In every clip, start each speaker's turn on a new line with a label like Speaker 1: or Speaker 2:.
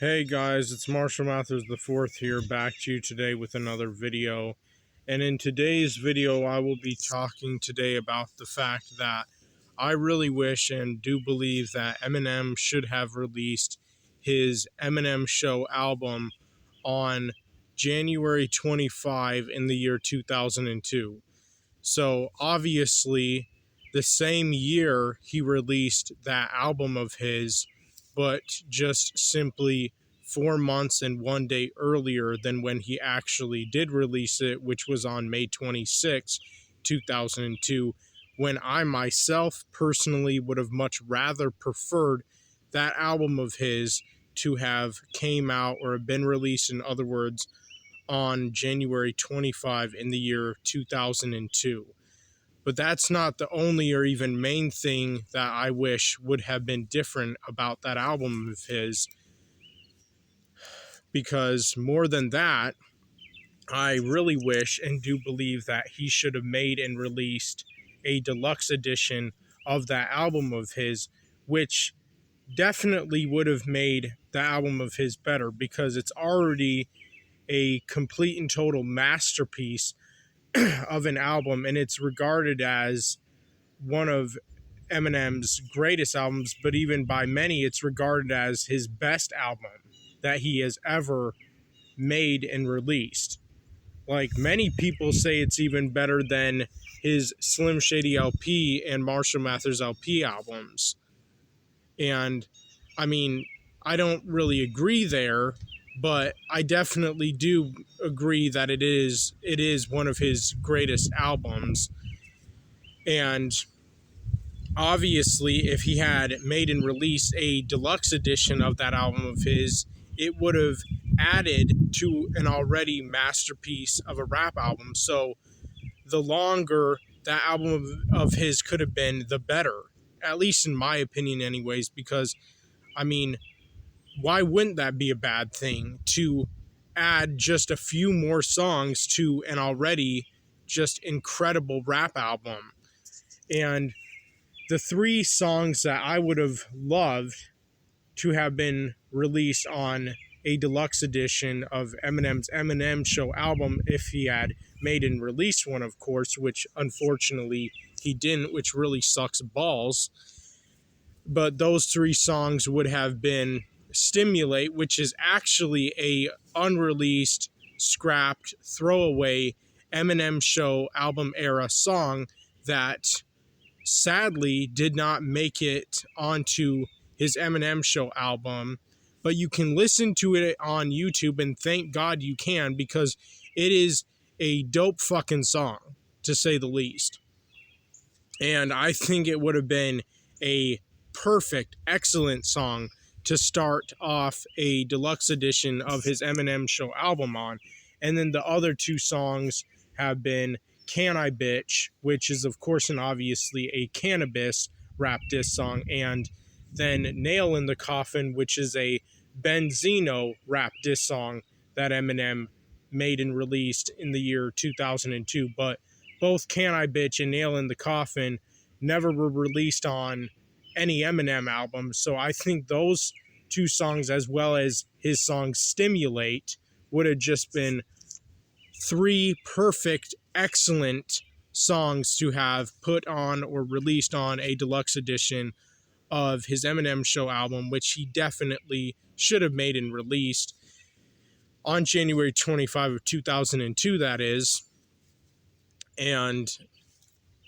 Speaker 1: Hey guys, it's Marshall Mathers the Fourth here, back to you today with another video. And in today's video, I will be talking today about the fact that I really wish and do believe that Eminem should have released his Eminem Show album on January 25 in the year 2002. So obviously, the same year he released that album of his, but just simply 4 months and 1 day earlier than when he actually did release it, which was on May 26, 2002, when I myself personally would have much rather preferred that album of his to have came out or been released, in other words, on January 25 in the year 2002. But that's not the only or even main thing that I wish would have been different about that album of his, because more than that, I really wish and do believe that he should have made and released a deluxe edition of that album of his, which definitely would have made the album of his better, because it's already a complete and total masterpiece of an album, and it's regarded as one of Eminem's greatest albums, but even by many, it's regarded as his best album that he has ever made and released. Like, many people say it's even better than his Slim Shady LP and Marshall Mathers LP albums. And I mean, I don't really agree there, but I definitely do agree that it is one of his greatest albums. And obviously, if he had made and released a deluxe edition of that album of his, it would have added to an already masterpiece of a rap album. So the longer that album of his could have been, the better, at least in my opinion anyways, because I mean, why wouldn't that be a bad thing to add just a few more songs to an already just incredible rap album? And the three songs that I would have loved to have been released on a deluxe edition of Eminem's Eminem Show album, if he had made and released one, of course, which unfortunately he didn't, which really sucks balls. But those three songs would have been Stimulate, which is actually a unreleased, scrapped, throwaway Eminem Show album era song that sadly did not make it onto his Eminem Show album, but you can listen to it on YouTube, and thank God you can, because it is a dope fucking song, to say the least. And I think it would have been a perfect, excellent song to start off a deluxe edition of his Eminem Show album on. And then the other two songs have been Can I Bitch, which is of course and obviously a cannabis rap diss song, and then Nail in the Coffin, which is a Benzino rap diss song that Eminem made and released in the year 2002. But both Can I Bitch and Nail in the Coffin never were released on any Eminem album. So I think those two songs, as well as his song Stimulate, would have just been three perfect, excellent songs to have put on or released on a deluxe edition of his Eminem Show album, which he definitely should have made and released on January 25 of 2002, that is. And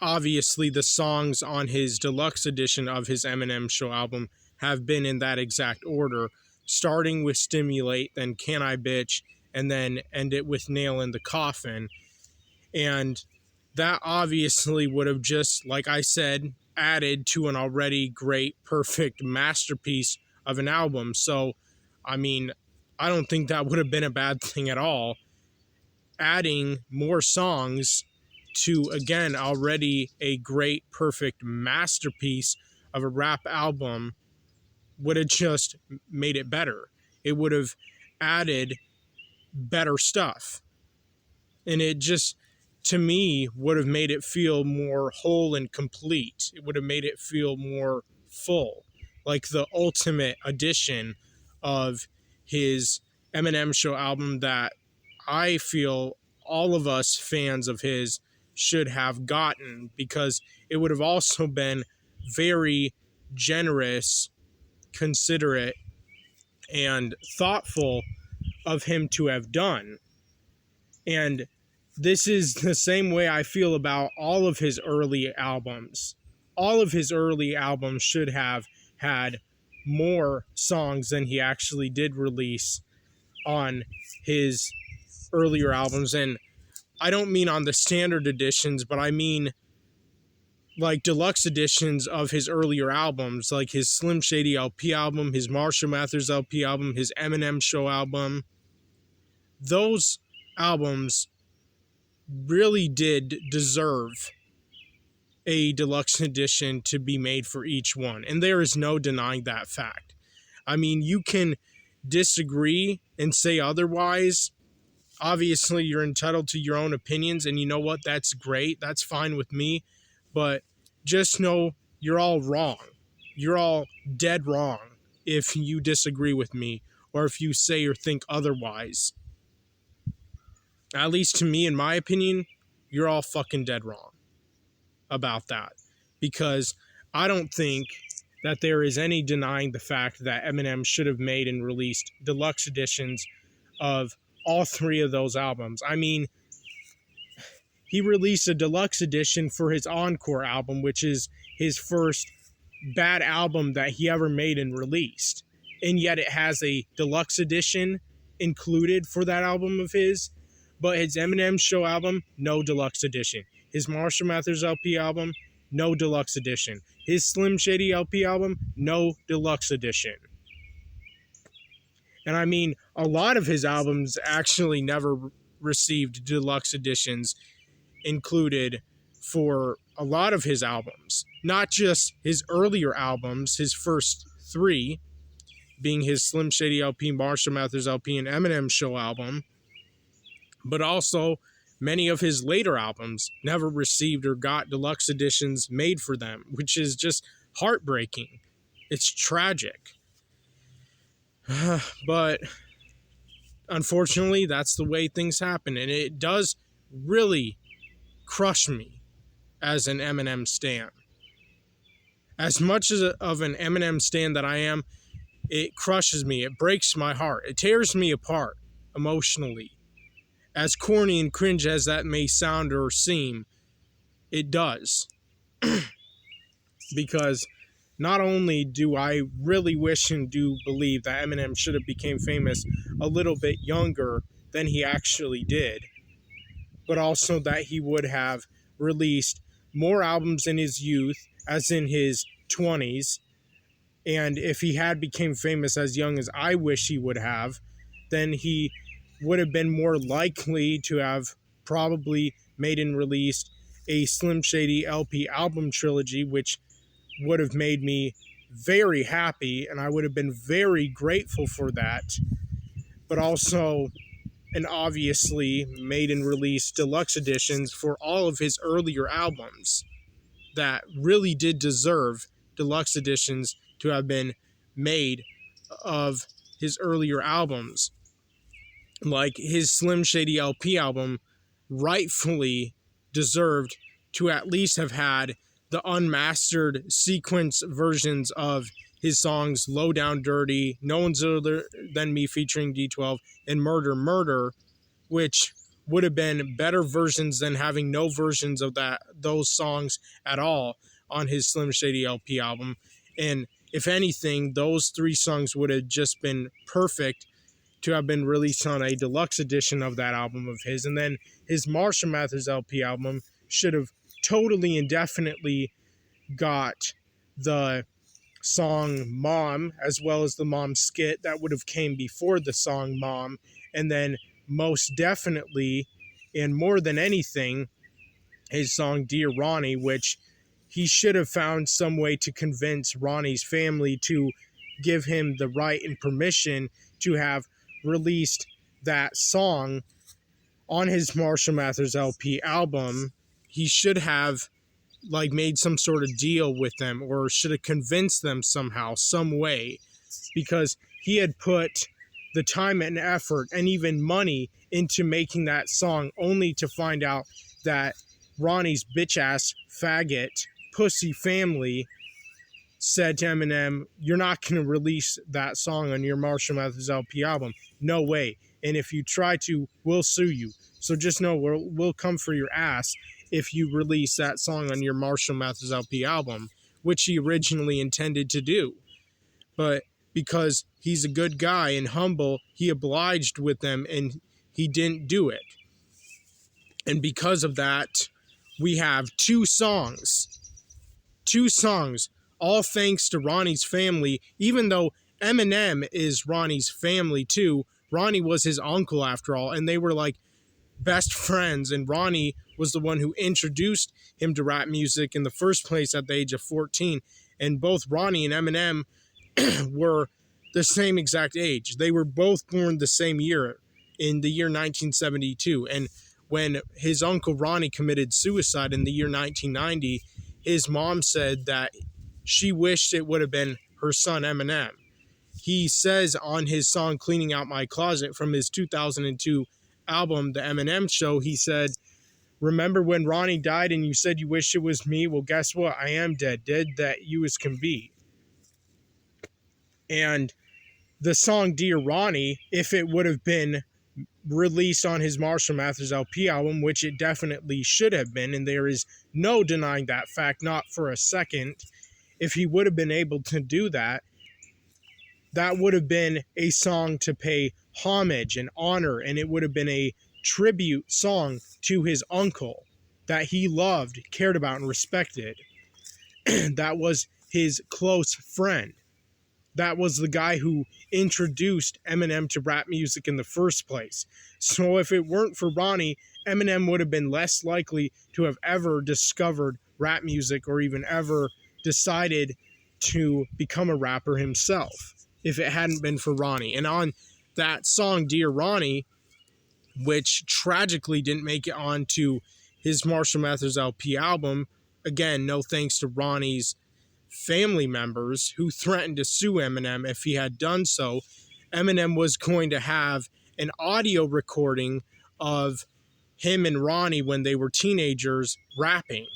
Speaker 1: obviously the songs on his deluxe edition of his Eminem Show album have been in that exact order, starting with Stimulate, then Can I Bitch, and then end it with Nail in the Coffin. And that obviously would have just, like I said, added to an already great, perfect masterpiece of an album. So, I mean, I don't think that would have been a bad thing at all. Adding more songs to, again, already a great, perfect masterpiece of a rap album would have just made it better. It would have added better stuff. And it just, to me, would have made it feel more whole and complete. It would have made it feel more full, like the ultimate edition of his Eminem Show album that I feel all of us fans of his should have gotten, because it would have also been very generous, considerate, and thoughtful of him to have done. And this is the same way I feel about all of his early albums. All of his early albums should have had more songs than he actually did release on his earlier albums. And I don't mean on the standard editions, but I mean like deluxe editions of his earlier albums, like his Slim Shady LP album, his Marshall Mathers LP album, his Eminem Show album. Those albums really did deserve a deluxe edition to be made for each one, and there is no denying that fact. I mean, you can disagree and say otherwise. Obviously, you're entitled to your own opinions, and you know what? That's great. That's fine with me. But just know you're all wrong. You're all dead wrong if you disagree with me or if you say or think otherwise. At least to me, in my opinion, you're all fucking dead wrong about that. Because I don't think that there is any denying the fact that Eminem should have made and released deluxe editions of all three of those albums. I mean, he released a deluxe edition for his Encore album, which is his first bad album that he ever made and released. And yet it has a deluxe edition included for that album of his. But his Eminem Show album, no deluxe edition. His Marshall Mathers LP album, no deluxe edition. His Slim Shady LP album, no deluxe edition. And I mean, a lot of his albums actually never received deluxe editions included for a lot of his albums. Not just his earlier albums, his first three, being his Slim Shady LP, Marshall Mathers LP, and Eminem Show album, but also many of his later albums never received or got deluxe editions made for them, which is just heartbreaking. It's tragic. But unfortunately, that's the way things happen, and it does really crush me as an Eminem stan. As much of an Eminem stan that I am, it crushes me. It breaks my heart. It tears me apart emotionally. As corny and cringe as that may sound or seem, it does. Because not only do I really wish and do believe that Eminem should have became famous a little bit younger than he actually did, but also that he would have released more albums in his youth, as in his 20s, and if he had became famous as young as I wish he would have, then he would have been more likely to have probably made and released a Slim Shady LP album trilogy, which would have made me very happy, and I would have been very grateful for that. But also, and obviously, made and released deluxe editions for all of his earlier albums that really did deserve deluxe editions to have been made of his earlier albums. Like his Slim Shady LP album rightfully deserved to at least have had the unmastered sequence versions of his songs Low Down Dirty, No One's Other Than Me featuring D12, and Murder Murder, which would have been better versions than having no versions of those songs at all on his Slim Shady LP album. And if anything, those three songs would have just been perfect to have been released on a deluxe edition of that album of his. And then his Marshall Mathers LP album should have totally and definitely got the song Mom, as well as the Mom skit that would have came before the song Mom. And then most definitely, and more than anything, his song Dear Ronnie, which he should have found some way to convince Ronnie's family to give him the right and permission to have released that song on his Marshall Mathers LP album. He should have made some sort of deal with them, or should have convinced them somehow, some way, because he had put the time and effort and even money into making that song, only to find out that Ronnie's bitch-ass faggot pussy family said to Eminem, "You're not going to release that song on your Marshall Mathers LP album. No way. And if you try to, we'll sue you. So just know we'll come for your ass if you release that song on your Marshall Mathers LP album," which he originally intended to do. But because he's a good guy and humble, he obliged with them and he didn't do it. And because of that, we have two songs, all thanks to Ronnie's family, even though Eminem is Ronnie's family too. Ronnie was his uncle after all, and they were like best friends, and Ronnie was the one who introduced him to rap music in the first place at the age of 14. And both Ronnie and Eminem were the same exact age. They were both born the same year, in the year 1972. And when his uncle Ronnie committed suicide in the year 1990, his mom said that she wished it would have been her son Eminem. He says on his song "Cleaning Out My Closet" from his 2002 album, The Eminem Show, he said, "Remember when Ronnie died and you said you wished it was me? Well, guess what? I am dead that you as can be." And the song "Dear Ronnie," if it would have been released on his Marshall Mathers LP album, which it definitely should have been, and there is no denying that fact, not for a second, if he would have been able to do that, that would have been a song to pay homage and honor, and it would have been a tribute song to his uncle that he loved, cared about, and respected. That was his close friend. That was the guy who introduced Eminem to rap music in the first place. So if it weren't for Ronnie, Eminem would have been less likely to have ever discovered rap music or even ever decided to become a rapper himself if it hadn't been for Ronnie. And on that song, "Dear Ronnie," which tragically didn't make it onto his Marshall Mathers LP album, again, no thanks to Ronnie's family members who threatened to sue Eminem if he had done so, Eminem was going to have an audio recording of him and Ronnie when they were teenagers rapping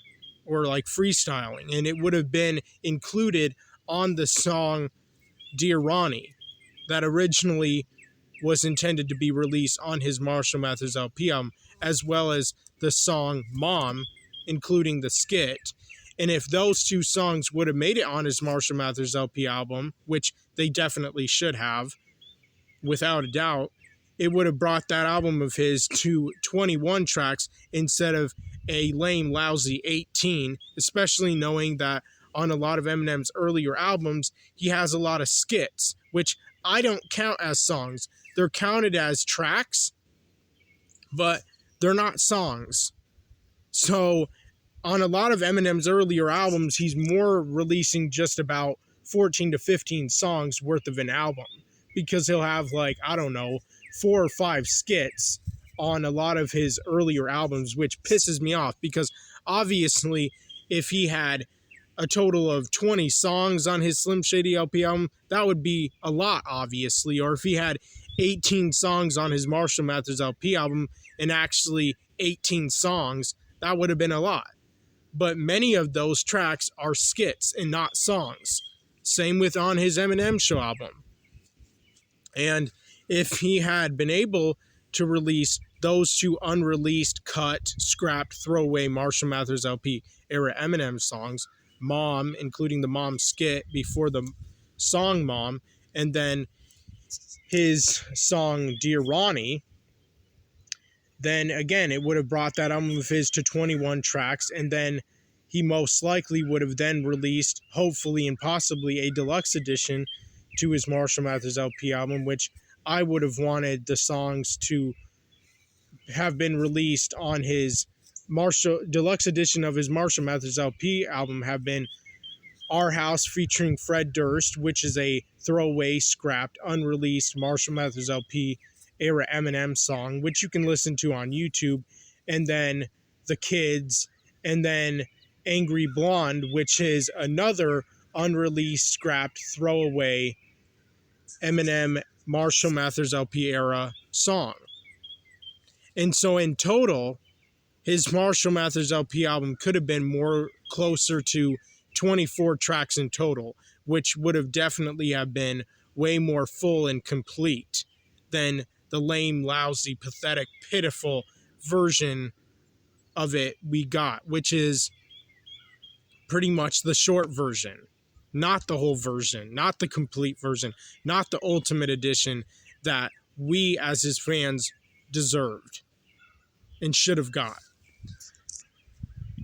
Speaker 1: or like freestyling, and it would have been included on the song "Dear Ronnie" that originally was intended to be released on his Marshall Mathers LP album, as well as the song "Mom," including the skit. And if those two songs would have made it on his Marshall Mathers LP album, which they definitely should have, without a doubt, it would have brought that album of his to 21 tracks instead of a lame, lousy 18, especially knowing that on a lot of Eminem's earlier albums, he has a lot of skits, which I don't count as songs. They're counted as tracks, but they're not songs. So on a lot of Eminem's earlier albums, he's more releasing just about 14 to 15 songs worth of an album, because he'll have, like, I don't know, 4 or 5 skits on a lot of his earlier albums, which pisses me off, because obviously if he had a total of 20 songs on his Slim Shady LP album, that would be a lot, obviously. Or if he had 18 songs on his Marshall Mathers LP album and actually 18 songs, that would have been a lot. But many of those tracks are skits and not songs. Same with on his Eminem Show album. And if he had been able to release those two unreleased, cut, scrapped, throwaway Marshall Mathers LP era Eminem songs, "Mom," including the Mom skit before the song "Mom," and then his song "Dear Ronnie," then again, it would have brought that album of his to 21 tracks, and then he most likely would have then released, hopefully and possibly, a deluxe edition to his Marshall Mathers LP album, which I would have wanted the songs to have been released on his deluxe edition of his Marshall Mathers LP album have been "Our House" featuring Fred Durst, which is a throwaway, scrapped, unreleased Marshall Mathers LP era Eminem song, which you can listen to on YouTube, and then "The Kids," and then "Angry Blonde," which is another unreleased, scrapped, throwaway Eminem Marshall Mathers LP era song. And so in total, his Marshall Mathers LP album could have been more closer to 24 tracks in total, which would have definitely have been way more full and complete than the lame, lousy, pathetic, pitiful version of it we got, which is pretty much the short version, not the whole version, not the complete version, not the ultimate edition that we as his fans deserved and should have got.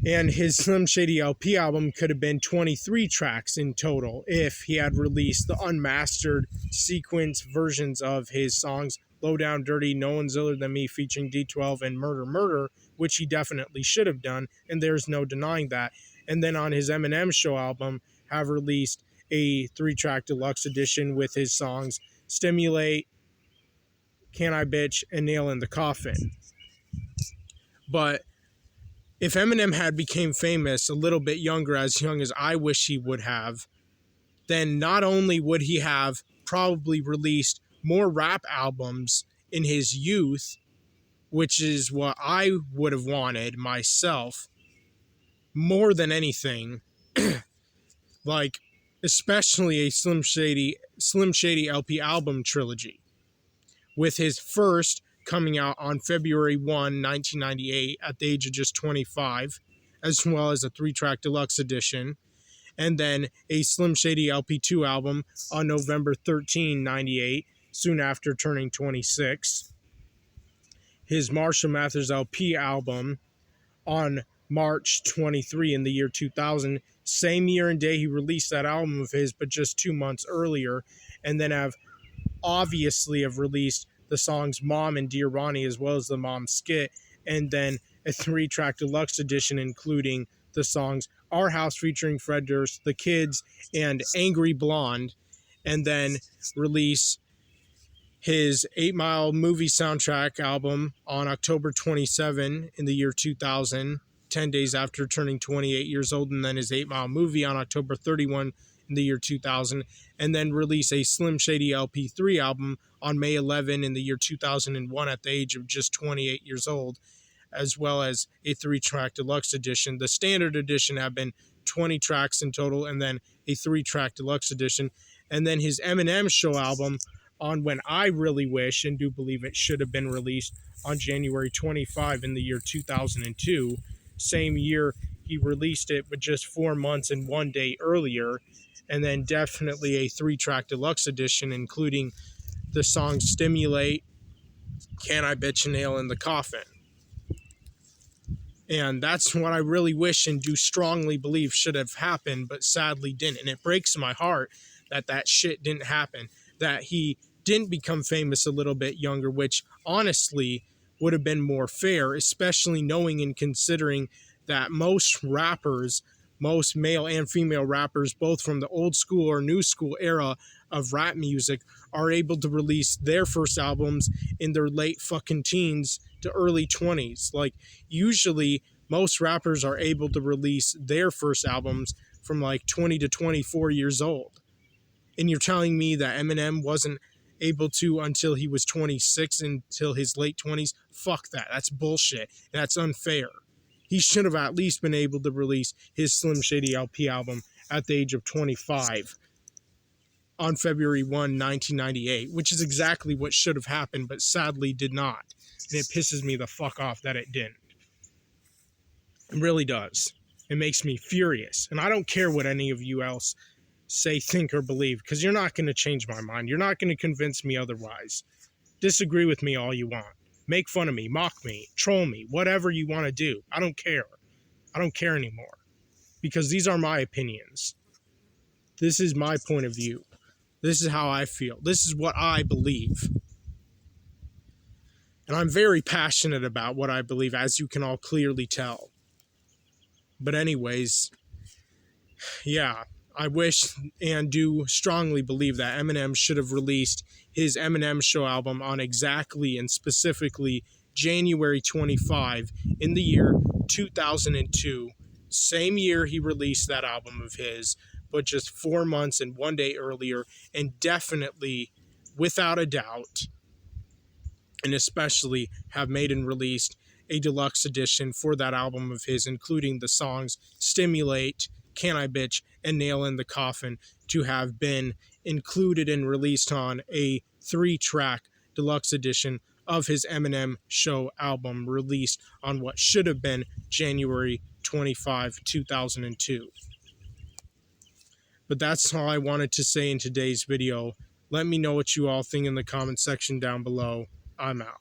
Speaker 1: And his Slim Shady LP album could have been 23 tracks in total if he had released the unmastered sequence versions of his songs Low Down Dirty, No One's Iller Than Me featuring D12 and Murder Murder, which he definitely should have done, and there's no denying that. And then on his Eminem Show album, have released a 3-track deluxe edition with his songs Stimulate, Can I Bitch, and Nail in the Coffin. But if Eminem had became famous a little bit younger, as young as I wish he would have, then not only would he have probably released more rap albums in his youth, which is what I would have wanted myself, more than anything, like especially a Slim Shady LP album trilogy, with his first coming out on February 1, 1998 at the age of just 25, as well as a 3-track deluxe edition, and then a Slim Shady LP2 album on November 13, 98, soon after turning 26. His Marshall Mathers LP album on March 23 in the year 2000, same year and day he released that album of his, but just 2 months earlier, and then have released the songs Mom and Dear Ronnie, as well as the Mom skit, and then a 3-track deluxe edition including the songs Our House featuring Fred Durst, The Kids, and Angry Blonde, and then release his 8 Mile movie soundtrack album on October 27 in the year 2000, 10 days after turning 28 years old, and then his 8 Mile movie on October 31 in the year 2000, and then release a Slim Shady LP3 album on May 11 in the year 2001 at the age of just 28 years old, as well as a 3-track deluxe edition. The standard edition have been 20 tracks in total, and then a 3-track deluxe edition. And then his Eminem Show album on When I Really Wish and Do Believe It should have been released on January 25 in the year 2002. Same year he released it, but just 4 months and 1 day earlier. And then definitely a 3-track deluxe edition, including the songs Stimulate, Can I Bitch a Nail in the Coffin. And that's what I really wish and do strongly believe should have happened, but sadly didn't. And it breaks my heart that that shit didn't happen, that he didn't become famous a little bit younger, which honestly would have been more fair, especially knowing and considering that most rappers, most male and female rappers, both from the old school or new school era of rap music, are able to release their first albums in their late fucking teens to early 20s. Like, usually most rappers are able to release their first albums from like 20 to 24 years old. And you're telling me that Eminem wasn't able to until he was 26, until his late 20s? Fuck that. That's bullshit. That's unfair. He should have at least been able to release his Slim Shady LP album at the age of 25 on February 1, 1998, which is exactly what should have happened, but sadly did not. And it pisses me the fuck off that it didn't. It really does. It makes me furious. And I don't care what any of you else say, think, or believe, because you're not going to change my mind. You're not going to convince me otherwise. Disagree with me all you want. Make fun of me, mock me, troll me, whatever you want to do. I don't care. I don't care anymore. Because these are my opinions. This is my point of view. This is how I feel. This is what I believe. And I'm very passionate about what I believe, as you can all clearly tell. But anyways, yeah, I wish and do strongly believe that Eminem should have released his Eminem Show album on exactly and specifically January 25 in the year 2002. Same year he released that album of his, but just 4 months and 1 day earlier, and definitely without a doubt, and especially have made and released a deluxe edition for that album of his, including the songs Stimulate, Can I Bitch, and Nail in the Coffin, to have been included and released on a 3-track deluxe edition of his Eminem Show album, released on what should have been January 25, 2002. But that's all I wanted to say in today's video. Let me know what you all think in the comment section down below. I'm out.